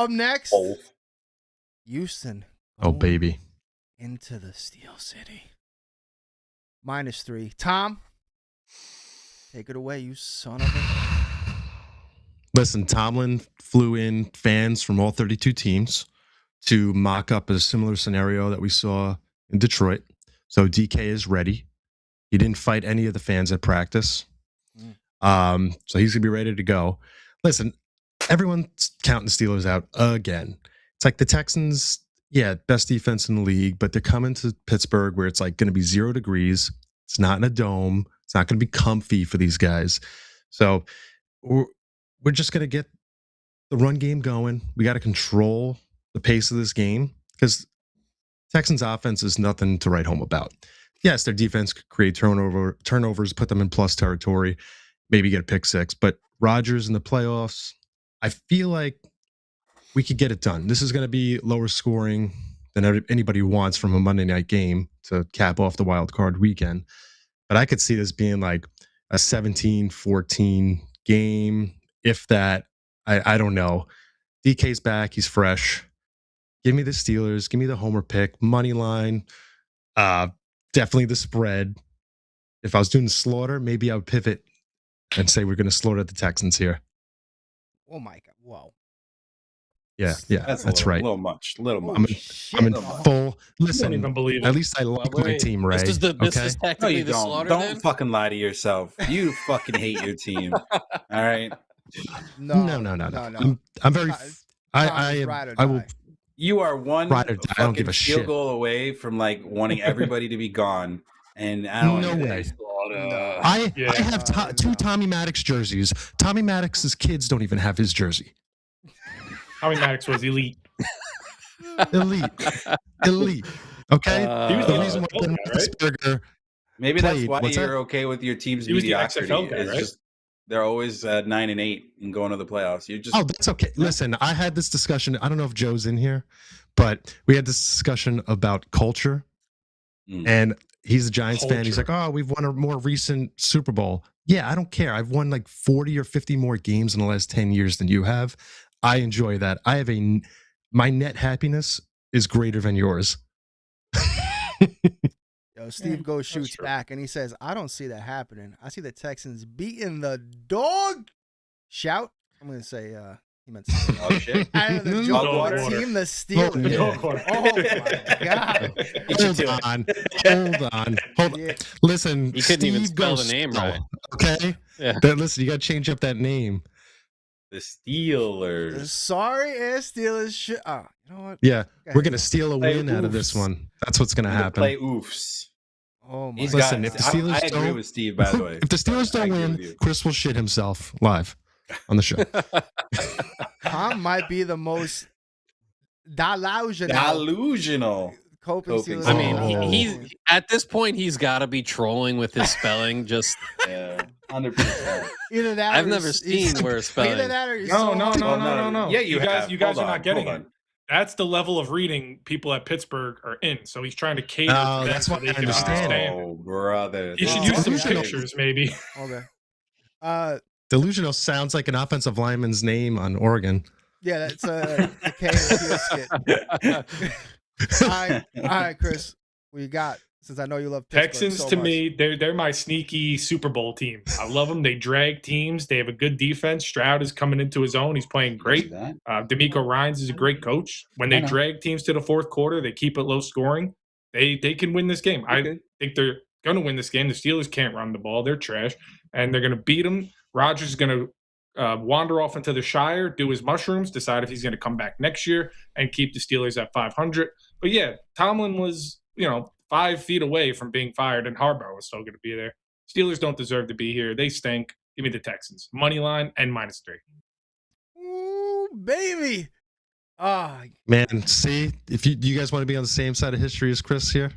Up next, Both. Houston. Oh, baby. Into the Steel City. -3. Tom, take it away, you son of a... Listen, Tomlin flew in fans from all 32 teams to mock up a similar scenario that we saw in Detroit. So DK is ready. He didn't fight any of the fans at practice. So he's going to be ready to go. Listen, everyone's counting the Steelers out again. It's like the Texans, yeah, best defense in the league, but they're coming to Pittsburgh where it's like going to be 0 degrees. It's not in a dome. It's not going to be comfy for these guys. So we're just going to get the run game going. We got to control the pace of this game because Texans offense is nothing to write home about. Yes, their defense could create turnovers, put them in plus territory, maybe get a pick six. But Rodgers in the playoffs, I feel like we could get it done. This is going to be lower scoring than anybody wants from a Monday night game to cap off the wild card weekend. But I could see this being like a 17-14 game, if that. I don't know. DK's back. He's fresh. Give me the Steelers. Give me the homer pick. Moneyline. Definitely the spread. If I was doing slaughter, maybe I would pivot and say we're going to slaughter the Texans here. Oh, my God. Whoa. Yeah, that's right. A little much. I'm in full. Listen, I don't even believe it. At least I like my team, Ray. This is technically the slaughter. Don't fucking lie to yourself. You fucking hate your team. All right. No. I'm very. I will. You are one I don't give a field shit. goal away from like wanting everybody to be gone, and I don't No way. I have two Tommy Maddox jerseys. Tommy Maddox's kids don't even have his jersey. Tommy Maddox was elite. Elite. Okay. He was the reason why XFL guy, right? Maybe that's why you're okay with your team's mediocrity. XFL guy, right? Just they're always 9-8 and going to the playoffs. You just that's okay. Listen, I had this discussion. I don't know if Joe's in here, but we had this discussion about culture, and he's a Giants fan. He's like, "Oh, we've won a more recent Super Bowl." Yeah, I don't care. I've won like 40 or 50 more games in the last 10 years than you have. I enjoy that. My net happiness is greater than yours. Yo, Steve Go shoots back and he says, I don't see that happening. I see the Texans beating the dog. Shout. I'm going to say, he meant to say, oh shit. And the dog team, the Steelers. Oh my God. Hold on. Yeah. Listen, you couldn't even spell the name right. Okay? Yeah. Listen, you got to change up that name. The Steelers. Sorry, Steelers. You know what? Yeah, we're going to steal a win out of this one. That's what's going to happen. Play oofs. Oh my! Listen, if the Steelers I agree with Steve, by the way. If the Steelers don't win, Chris will shit himself live on the show. Tom might be the most delusional. Coping. I mean, he's at this point he's got to be trolling with his spelling. Just 100%. Either that. I've never seen worse spelling. Either that or no. Yeah, you guys are not getting it. it. That's the level of reading people at Pittsburgh are in. So he's trying to cater. Oh, that's what I understand. Oh, brother. You should use some pictures, maybe. Okay. Delusional sounds like an offensive lineman's name on Oregon. Yeah, that's a KLTV skit. All right, Chris. What you got? Since I know you love Pittsburgh Texans so to much. me, they're my sneaky Super Bowl team. I love them. They drag teams. They have a good defense. Stroud is coming into his own. He's playing great. D'Amico Ryans is a great coach. When they drag teams to the fourth quarter, they keep it low scoring. They can win this game. I think they're going to win this game. The Steelers can't run the ball. They're trash. And they're going to beat them. Rodgers is going to wander off into the Shire, do his mushrooms, decide if he's going to come back next year and keep the Steelers at 500. But yeah, Tomlin was, 5 feet away from being fired, and Harbaugh was still going to be there. Steelers don't deserve to be here. They stink. Give me the Texans. Money line and -3. Ooh, baby. Man, see, if you guys want to be on the same side of history as Chris here.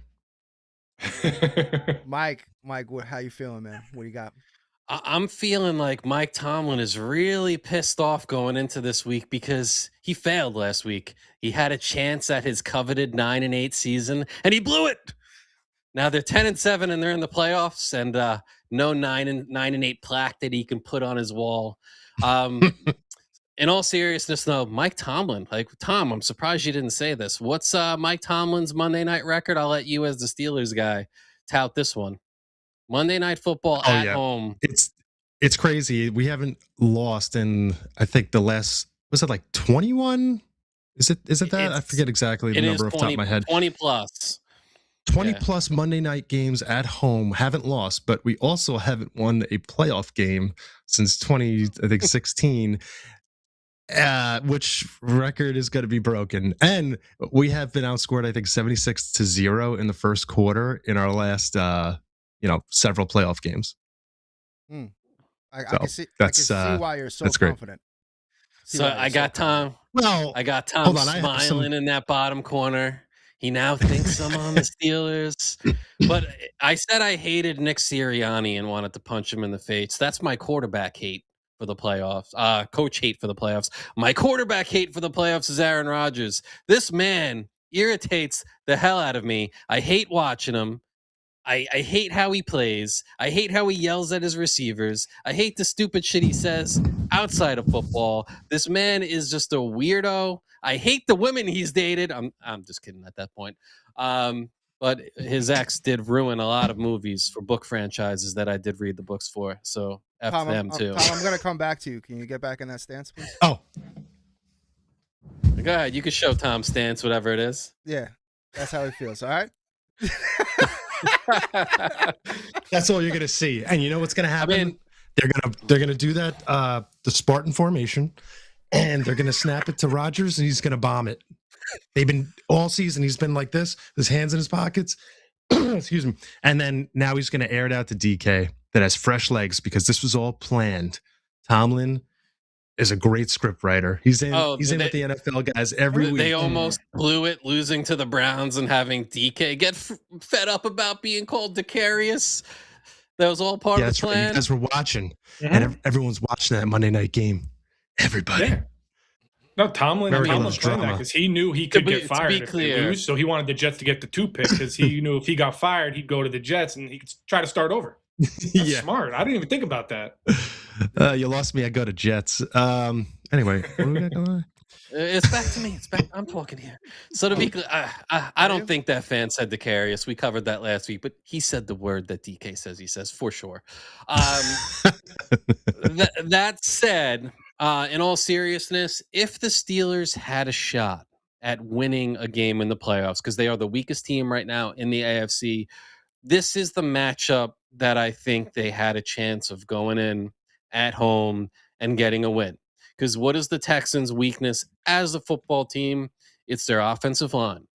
Mike, how you feeling, man? What do you got? I'm feeling like Mike Tomlin is really pissed off going into this week because he failed last week. He had a chance at his coveted 9-8 season, and he blew it. Now they're 10-7, and they're in the playoffs, and no 9-8 plaque that he can put on his wall. In all seriousness, though, Mike Tomlin, like Tom, I'm surprised you didn't say this. What's Mike Tomlin's Monday night record? I'll let you, as the Steelers guy, tout this one. Monday Night Football at home. It's crazy. We haven't lost in, I think, the last, was it like 21? Is it that? I forget exactly the number off the top of my head. 20 plus. 20 plus Monday night games at home. Haven't lost, but we also haven't won a playoff game since 2016. Which record is going to be broken. And we have been outscored, I think, 76-0 in the first quarter in our last several playoff games. I can see why you're so confident. I got Tom smiling in that bottom corner. He now thinks I'm on the Steelers. But I said I hated Nick Sirianni and wanted to punch him in the face. That's my quarterback hate for the playoffs. Coach hate for the playoffs. My quarterback hate for the playoffs is Aaron Rodgers. This man irritates the hell out of me. I hate watching him. I hate how he plays. I hate how he yells at his receivers. I hate the stupid shit he says outside of football. This man is just a weirdo. I hate the women he's dated. I'm just kidding at that point. But his ex did ruin a lot of movies for book franchises that I did read the books for. So F Tom, them too. Tom, I'm going to come back to you. Can you get back in that stance, please? Oh. Go ahead. You can show Tom's stance, whatever it is. Yeah. That's how he feels. All right? That's all you're gonna see, and you know what's gonna happen? They're gonna do that the Spartan formation, and they're gonna snap it to Rodgers, and he's gonna bomb it. They've been all season. He's been like this, his hands in his pockets. Excuse me. And then now he's gonna air it out to DK that has fresh legs because this was all planned. Tomlin is a great script writer. He's in with the NFL guys every week. They almost blew it, losing to the Browns and having DK get fed up about being called Decarious. That was all part of the plan. Right. You guys were watching, and everyone's watching that Monday night game. Everybody. Yeah. No, Tomlin playing that because he knew he could get fired if they lose, so he wanted the Jets to get the 2 pick because he knew if he got fired, he'd go to the Jets and he could try to start over. That's smart. I didn't even think about that. You lost me. I go to Jets. Anyway, what do we got going on? It's back to me. I'm talking here. So to be clear, I don't think that fan said Decarious. We covered that last week, but he said the word that DK says he says for sure. That said, in all seriousness, if the Steelers had a shot at winning a game in the playoffs, because they are the weakest team right now in the AFC, this is the matchup that I think they had a chance of going in at home and getting a win. Because what is the Texans' weakness as a football team? It's their offensive line.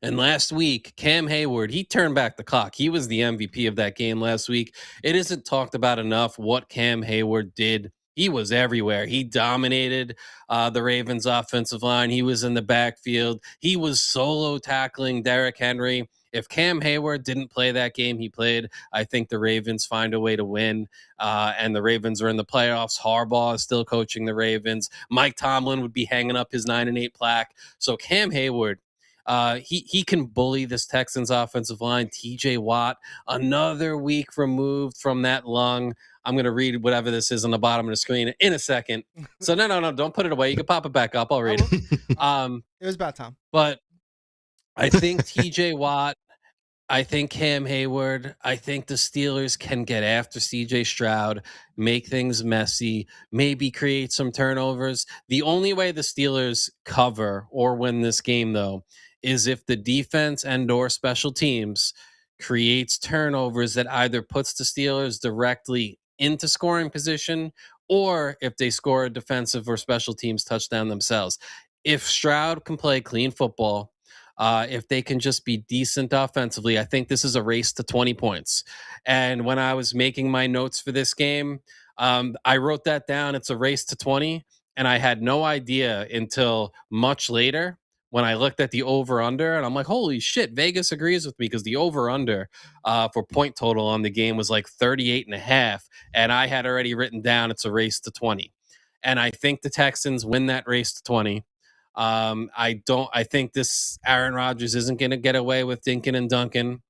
And last week, Cam Hayward, he turned back the clock. He was the MVP of that game last week. It isn't talked about enough what Cam Hayward did. He was everywhere. He dominated the Ravens' offensive line. He was in the backfield. He was solo tackling Derrick Henry. If Cam Hayward didn't play that game he played, I think the Ravens find a way to win, and the Ravens are in the playoffs. Harbaugh is still coaching the Ravens. Mike Tomlin would be hanging up his 9-8 plaque. So Cam Hayward, he can bully this Texans offensive line. TJ Watt, another week removed from that lung. I'm going to read whatever this is on the bottom of the screen in a second. So no, don't put it away. You can pop it back up. I'll read it. It was about time. But I think TJ Watt, I think Cam Hayward, I think the Steelers can get after CJ Stroud, make things messy, maybe create some turnovers. The only way the Steelers cover or win this game, though, is if the defense and or special teams creates turnovers that either puts the Steelers directly into scoring position or if they score a defensive or special teams touchdown themselves. If Stroud can play clean football, if they can just be decent offensively, I think this is a race to 20 points. And when I was making my notes for this game, I wrote that down. It's a race to 20. And I had no idea until much later when I looked at the over-under. And I'm like, holy shit, Vegas agrees with me because the over-under for point total on the game was like 38.5. And I had already written down it's a race to 20. And I think the Texans win that race to 20. I think this Aaron Rodgers isn't going to get away with Dinkin and Duncan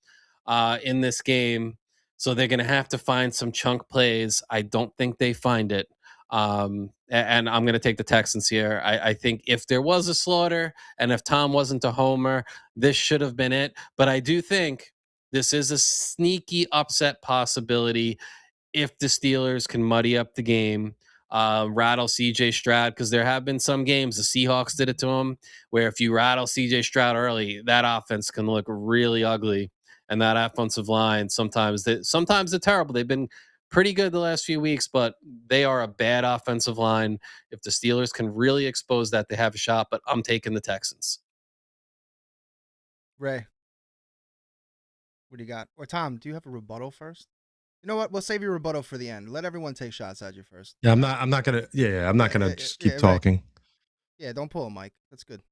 in this game. So they're going to have to find some chunk plays. I don't think they find it. And I'm going to take the Texans here. I think if there was a slaughter and if Tom wasn't a homer, this should have been it. But I do think this is a sneaky upset possibility if the Steelers can muddy up the game, rattle CJ Stroud, because there have been some games, the Seahawks did it to him, where if you rattle CJ Stroud early, that offense can look really ugly. And that offensive line, sometimes they're terrible. They've been pretty good the last few weeks, but they are a bad offensive line. If the Steelers can really expose that, they have a shot, but I'm taking the Texans. Ray, what do you got? Or Tom, do you have a rebuttal first? You know what? We'll save your rebuttal for the end. Let everyone take shots at you first. Yeah, I'm not gonna. Yeah, I'm not gonna just keep talking. Yeah, don't pull a mic. That's good.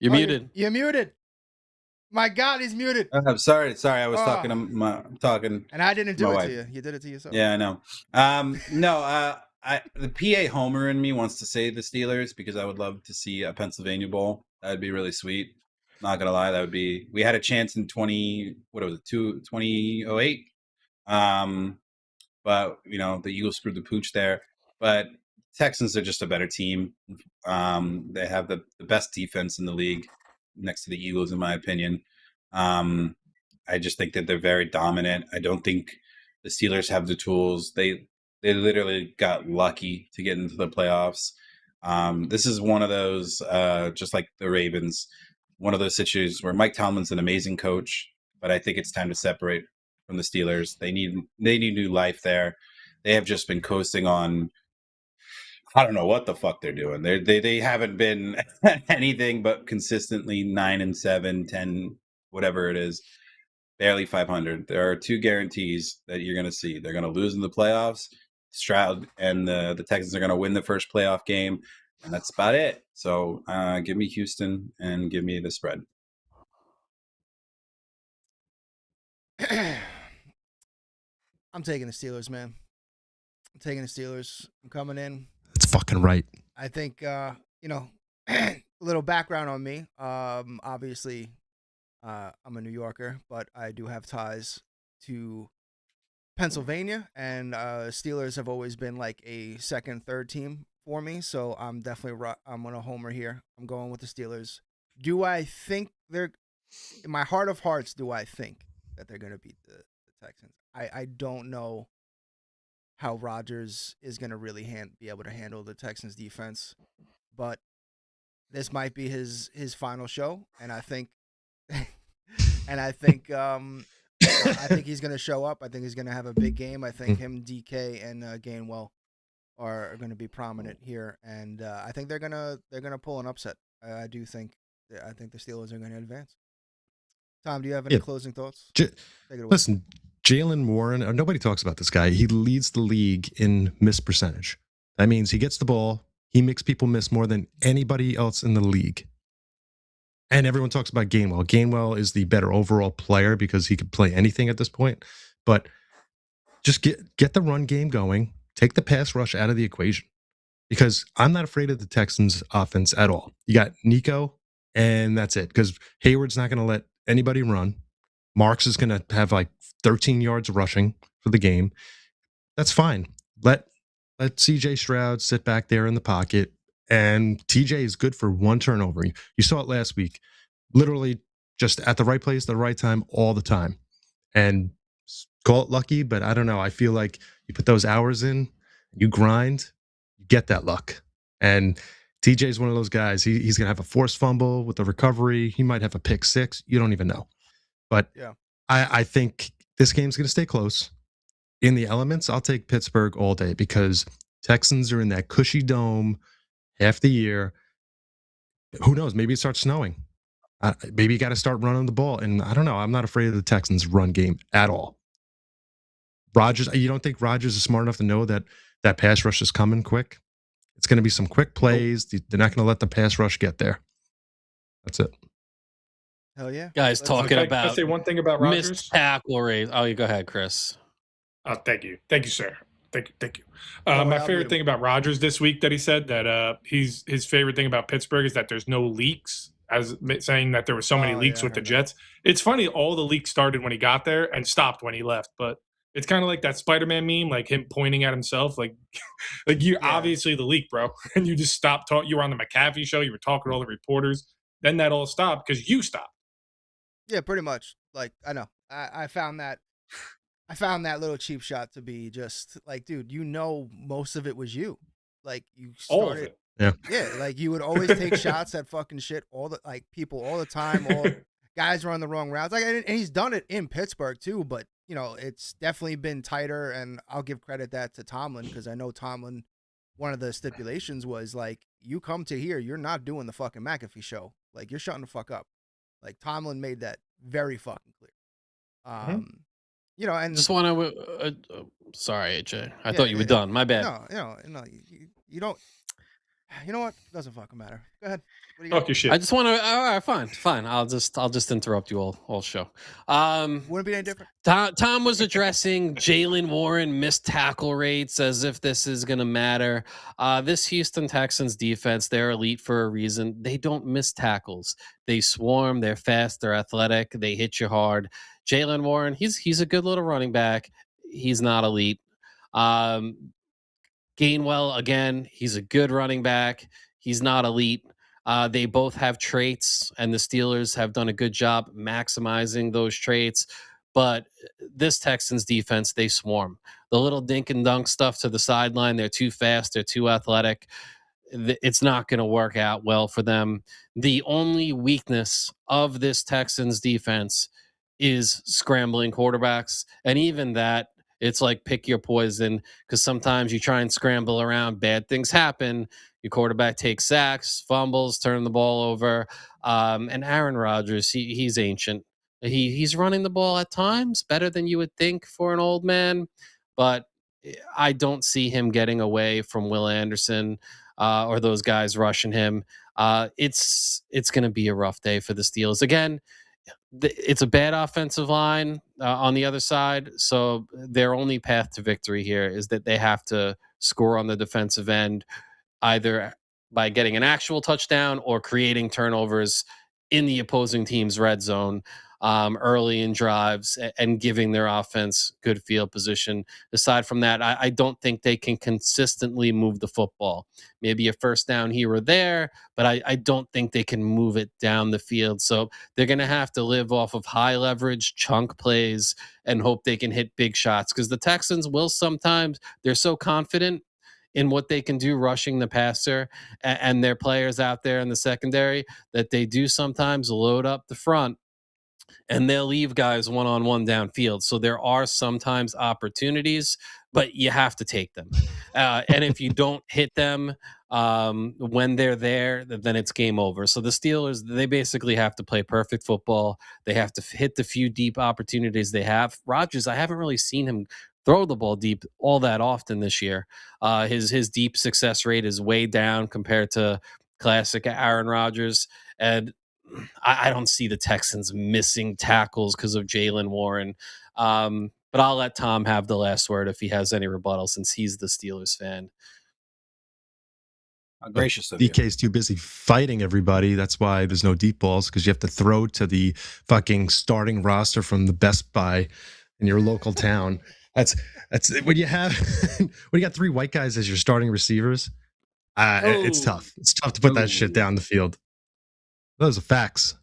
You're muted. You're muted. My God, he's muted. I'm sorry. I was talking. Talking. And I didn't do it to you. You did it to yourself. Yeah, I know. The PA homer in me wants to save the Steelers because I would love to see a Pennsylvania Bowl. That'd be really sweet. Not gonna lie, that would be. We had a chance in 2008. But the Eagles screwed the pooch there. But Texans are just a better team. They have the best defense in the league, next to the Eagles, in my opinion. I just think that they're very dominant. I don't think the Steelers have the tools. They literally got lucky to get into the playoffs. This is one of those, just like the Ravens, one of those situations where Mike Tomlin's an amazing coach, but I think it's time to separate from the Steelers. They need new life there. They have just been coasting on. I don't know what the fuck they're doing. They haven't been anything but consistently 9-7, 10, whatever it is, barely 500. There are two guarantees that you're going to see. They're going to lose in the playoffs. Stroud and the Texans are going to win the first playoff game, and that's about it. So give me Houston and give me the spread. I'm taking the Steelers, man. I'm taking the Steelers. I'm coming in. That's fucking right. I think, a little background on me. Obviously, I'm a New Yorker, but I do have ties to Pennsylvania, and Steelers have always been like a second, third team for me. So I'm definitely I'm going to homer here. I'm going with the Steelers. Do I think they're, in my heart of hearts, do I think that they're going to beat the Texans? I don't know how Rodgers is going to really be able to handle the Texans defense, but this might be his final show, and I think I think he's going to show up. I think he's going to have a big game. I think him, DK, and Gainwell are going to be prominent here, and I think they're gonna pull an upset. I think the Steelers are going to advance. Tom, do you have any closing thoughts? Take it away. Listen, Jalen Warren, nobody talks about this guy. He leads the league in miss percentage. That means he gets the ball. He makes people miss more than anybody else in the league. And everyone talks about Gainwell. Gainwell is the better overall player because he could play anything at this point. But just get the run game going. Take the pass rush out of the equation. Because I'm not afraid of the Texans offense at all. You got Nico, and that's it. Because Hayward's not going to let anybody run. Marks is going to have like 13 yards rushing for the game. That's fine. Let CJ Stroud sit back there in the pocket, and TJ is good for one turnover. You saw it last week. Literally just at the right place, the right time, all the time. And call it lucky, but I don't know. I feel like you put those hours in, you grind, you get that luck. And TJ is one of those guys. He's going to have a forced fumble with the recovery. He might have a pick six. You don't even know. But yeah, I think this game's going to stay close. In the elements, I'll take Pittsburgh all day because Texans are in that cushy dome half the year. Who knows? Maybe it starts snowing. Maybe you got to start running the ball. And I don't know. I'm not afraid of the Texans' run game at all. Rodgers, you don't think Rodgers is smart enough to know that pass rush is coming quick? It's going to be some quick plays. They're not going to let the pass rush get there. That's it. Hell yeah. Guys, talking about. Can I say one thing about Rodgers? Missed tackle rate. Oh, you go ahead, Chris. Thank you, sir. Thank you. My favorite thing about Rodgers this week that he said that his favorite thing about Pittsburgh is that there's no leaks as saying that there were so many leaks yeah, with the Jets. It's funny, all the leaks started when he got there and stopped when he left. But it's kind of like that Spider-Man meme, like him pointing at himself, like you're obviously the leak, bro. And you just stopped talking. You were on the McAfee show. You were talking to all the reporters. Then that all stopped because you stopped. Yeah, pretty much. Like, I know. I found that little cheap shot to be just like, dude, most of it was you. Like, you started. All of it. Yeah, like you would always take shots at fucking shit, people all the time. All guys run the wrong routes. Like, and he's done it in Pittsburgh too, but it's definitely been tighter. And I'll give credit that to Tomlin, because I know Tomlin, one of the stipulations was like, you come to here, you're not doing the fucking McAfee show. Like, you're shutting the fuck up. Like, Tomlin made that very fucking clear. And just want to. Sorry, AJ. I thought you were done. My bad. No, you don't. You know what? Doesn't fucking matter. Go ahead. What do you Talk your shit. I just want to. All right, fine. I'll just interrupt you all show. Wouldn't be any different. Tom was addressing Jaylen Warren missed tackle rates as if this is going to matter. This Houston Texans defense, they're elite for a reason. They don't miss tackles. They swarm. They're fast. They're athletic. They hit you hard. Jaylen Warren, he's a good little running back. He's not elite. Gainwell, again, he's a good running back. He's not elite. They both have traits, and the Steelers have done a good job maximizing those traits. But this Texans defense, they swarm. The little dink and dunk stuff to the sideline, they're too fast, they're too athletic. It's not going to work out well for them. The only weakness of this Texans defense is scrambling quarterbacks. And even that, it's like pick your poison, because sometimes you try and scramble around, bad things happen. Your quarterback takes sacks, fumbles, turn the ball over. And Aaron Rodgers, he's ancient. He's running the ball at times better than you would think for an old man, but I don't see him getting away from Will Anderson or those guys rushing him. It's going to be a rough day for the Steelers. Again, it's a bad offensive line on the other side. So their only path to victory here is that they have to score on the defensive end, either by getting an actual touchdown or creating turnovers in the opposing team's red zone early in drives and giving their offense good field position. Aside from that, I don't think they can consistently move the football. Maybe a first down here or there, but I don't think they can move it down the field. So they're going to have to live off of high leverage chunk plays and hope they can hit big shots, because the Texans will sometimes, they're so confident in what they can do rushing the passer and their players out there in the secondary that they do sometimes load up the front and they'll leave guys one-on-one downfield. So there are sometimes opportunities, but you have to take them. And if you don't hit them when they're there, then it's game over. So the Steelers, they basically have to play perfect football. They have to hit the few deep opportunities they have. Rodgers, I haven't really seen him throw the ball deep all that often this year. His deep success rate is way down compared to classic Aaron Rodgers. And I don't see the Texans missing tackles because of Jaylen Warren. But I'll let Tom have the last word if he has any rebuttal, since he's the Steelers fan. Gracious of you. DK's too busy fighting everybody. That's why there's no deep balls, because you have to throw to the fucking starting roster from the Best Buy in your local town. That's when you have when you got three white guys as your starting receivers. It's tough. It's tough to put that shit down the field. Those are facts.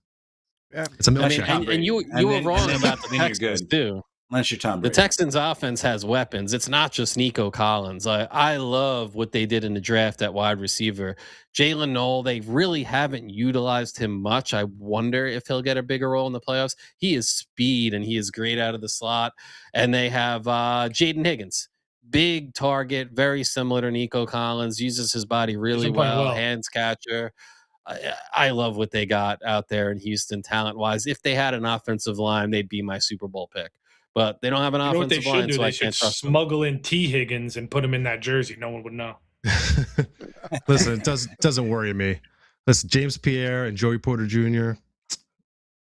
Yeah. It's a milkshake. And you were wrong about the Texans too. Unless you're Tom Brady. The Texans offense has weapons. It's not just Nico Collins. I love what they did in the draft at wide receiver. Jalen Noel, they really haven't utilized him much. I wonder if he'll get a bigger role in the playoffs. He is speed, and he is great out of the slot. And they have Jaden Higgins. Big target, very similar to Nico Collins. Uses his body really well. Hands catcher. I love what they got out there in Houston talent-wise. If they had an offensive line, they'd be my Super Bowl pick. But they don't have an offensive line, so I can't trust them. Smuggle in T. Higgins and put him in that jersey. No one would know. Listen, it doesn't worry me. Listen, James Pierre and Joey Porter Jr.,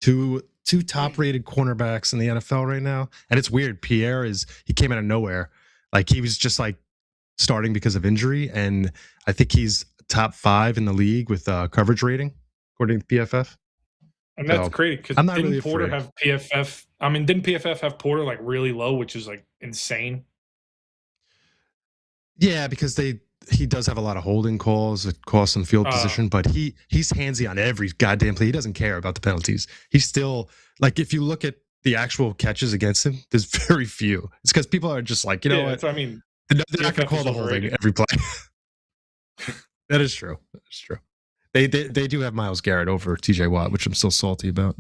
two top-rated cornerbacks in the NFL right now. And it's weird. Pierre he came out of nowhere. Like, he was just like starting because of injury, and I think he's top 5 in the league with coverage rating, according to PFF. And that's So, crazy because I'm not didn't really Porter afraid. have PFF? I mean, didn't PFF have Porter like really low, which is like insane? Yeah, because he does have a lot of holding calls that cost him field position, but he's handsy on every goddamn play. He doesn't care about the penalties. He's still like, if you look at the actual catches against him, there's very few. It's because people are just like, you know what? That's what I mean. They're not going to PFF call is the holding overrated. every play. That is true. That is true. They do have Myles Garrett over TJ Watt, which I'm still salty about.